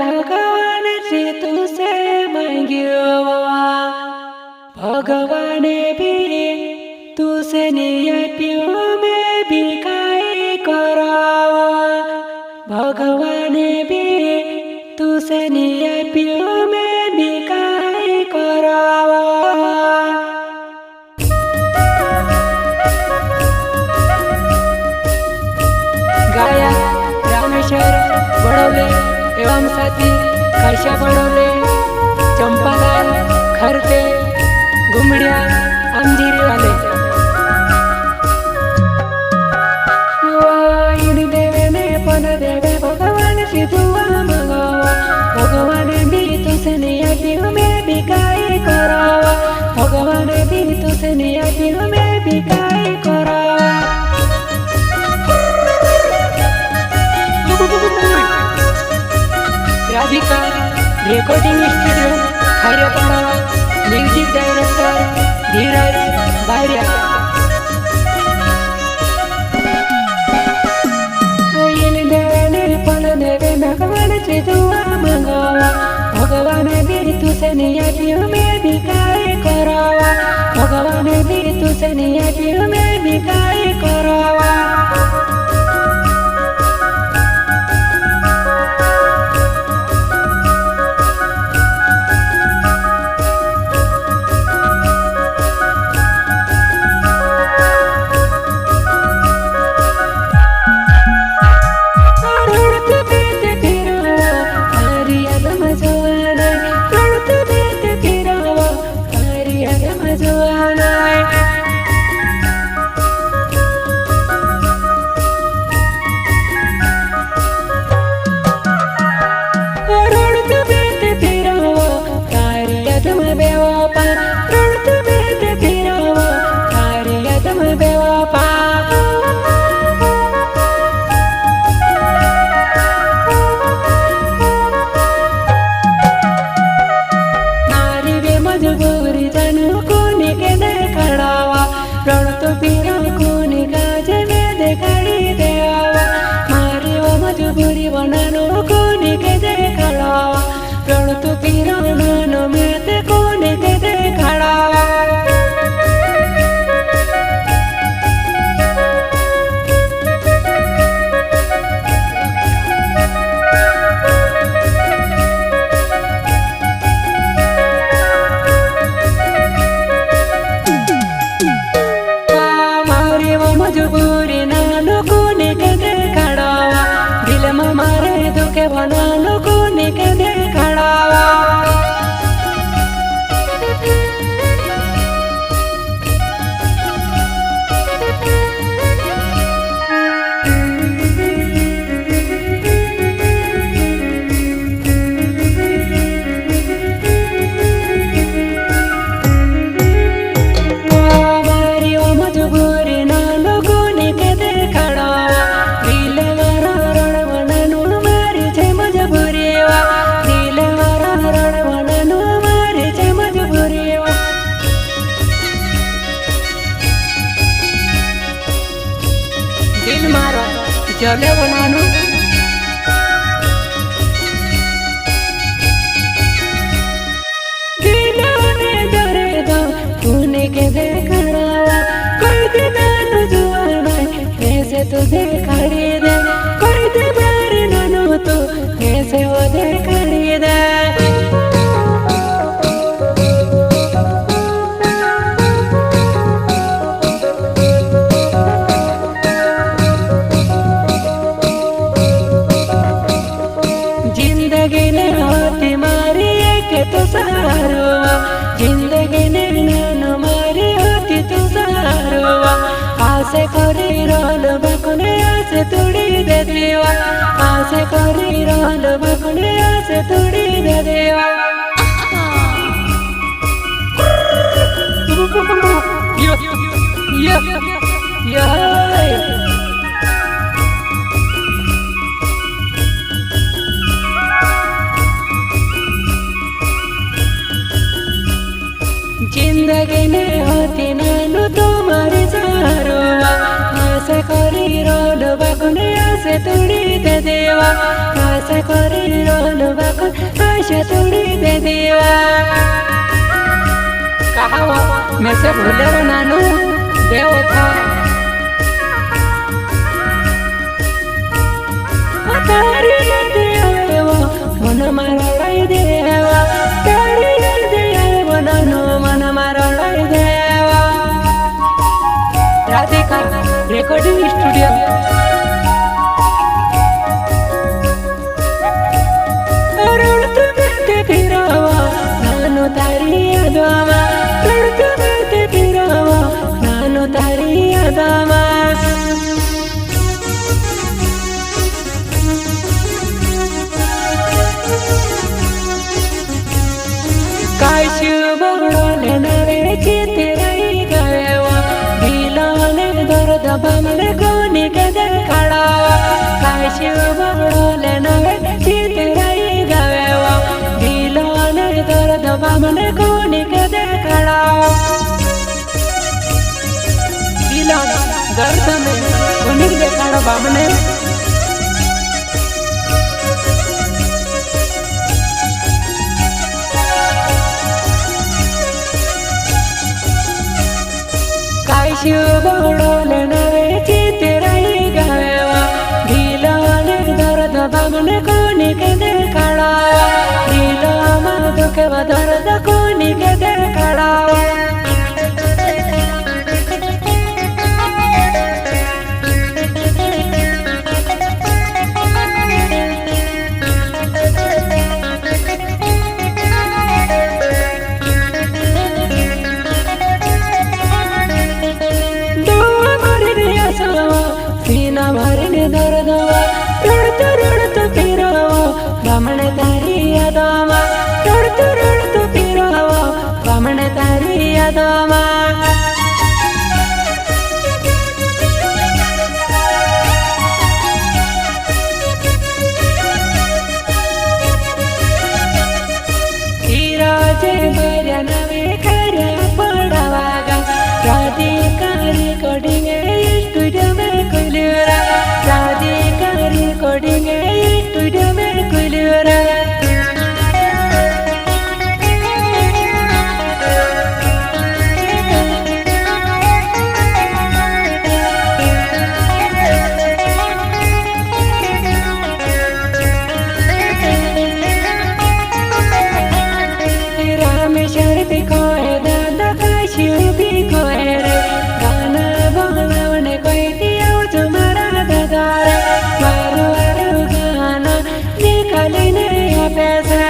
भगवान से तुझसे मांग्यो भगवाने भी तुझसे नहीं पियो मैं भी काय करावा भगवाने भी तुझसे नहीं पियो मैं भी काय करावा। गायक रामेश्वर बड़ौले एवं साथी काशा बड़ौले, चंपालाल खरते, घुमड़िया अमजीरी वाले। देवे ने पन देवे भगवान से दुआ मंगावा भगवान भी तुझसे नहीं पियो मैं भी काय करावा भगवान भी तुझसे नहीं पियो मैं भी काय करावा। Radhika recording studio Khairpada, music director Dheeraj Bariya. देवे भगवान से दुआ मंगावा भगवान भी तुझसे नहीं पियो मैं भी काय करावा भगवान भी तुझसे नहीं पियो मैं भी काय करावा। जले बनानो दिलाने डरे दो तूने के देखड़ावा कोई दिनानु जुआना ऐसे तो देखड़ी दे कोई दिनार ननो तो ऐसे वो देखड़ी दे। जिंदगी ने होती मारी के तो सहारुआ जिंदगी ने नानो मारी होती तो सहारुआ आसे करी रोल बकुने आसे तुड़ी दे देवा आसे करी रोल बकुने आसे तुड़ी दे देवा। यो यो यो जिंदगी ने होती नानु तुम्हारी चारुआ आसे करी रोड बकुने आसे तुड़ी दे देवा आशा गरिरहनु भएको आशा तोडिदे देवा कहाँ हो मेसे भुलेर नानु देव था तारी देवा मनमा रडाइदेवा तारी देवा नानु मनमा रडाइदेवा राधिका रेकर्डिङ स्टुडियो रडतो बेटे फिरवा नानु तारी यादमा रडतो बेटे फिरवा नानु तारी यादमा काशु बडोले नरे चितिरै गएवा ढिलाले दर्द बमले कोनी गदे खडावा काशु बडोले नरे चितिरै गएवा ढिलाले दर्द बमले कोनी गदे खडावा ढिलाले दर्द में कोनी गदे खडावा बमले काशु बडोले नरे चितिरै गएवा ढिलाले दर्द बमले कोनी गदे खडावा ढिलामा दुखेवा दर्द कोनी गदे खडावा सीना भरने दर्दवा रडतो रडतो फिरवा बमणे तारी यादमा रडतो रडतो फिरवा बमणे तारी यादमा राजे बर्या नवे खऱ्या पडवागा राधिका रेकॉर्डिंग स्टुडियो में खुलियोरा राधिका रेकॉर्डिंग स्टुडियो में खुलियोरा रामेश्वर भी कोए दादा काशी भी कोए रे गाना बोलाउने कोई दियो तुम्हारा दादा रे वारो वारो गाना निकालिने पैसा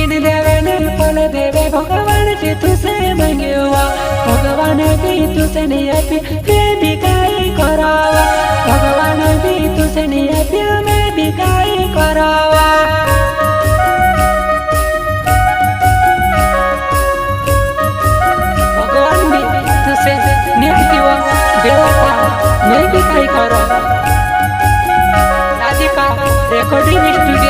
इन देवे पल देवे भगवान से तुसे मंगवा भगवान भी तुसे नहीं भी काई करावा भगवान भी तुसे नहीं मैं भी काई करावा भगवान भी तुसे नहीं देवता मैं भी काई करावा राधिका रेकॉर्डिंग स्टुडियो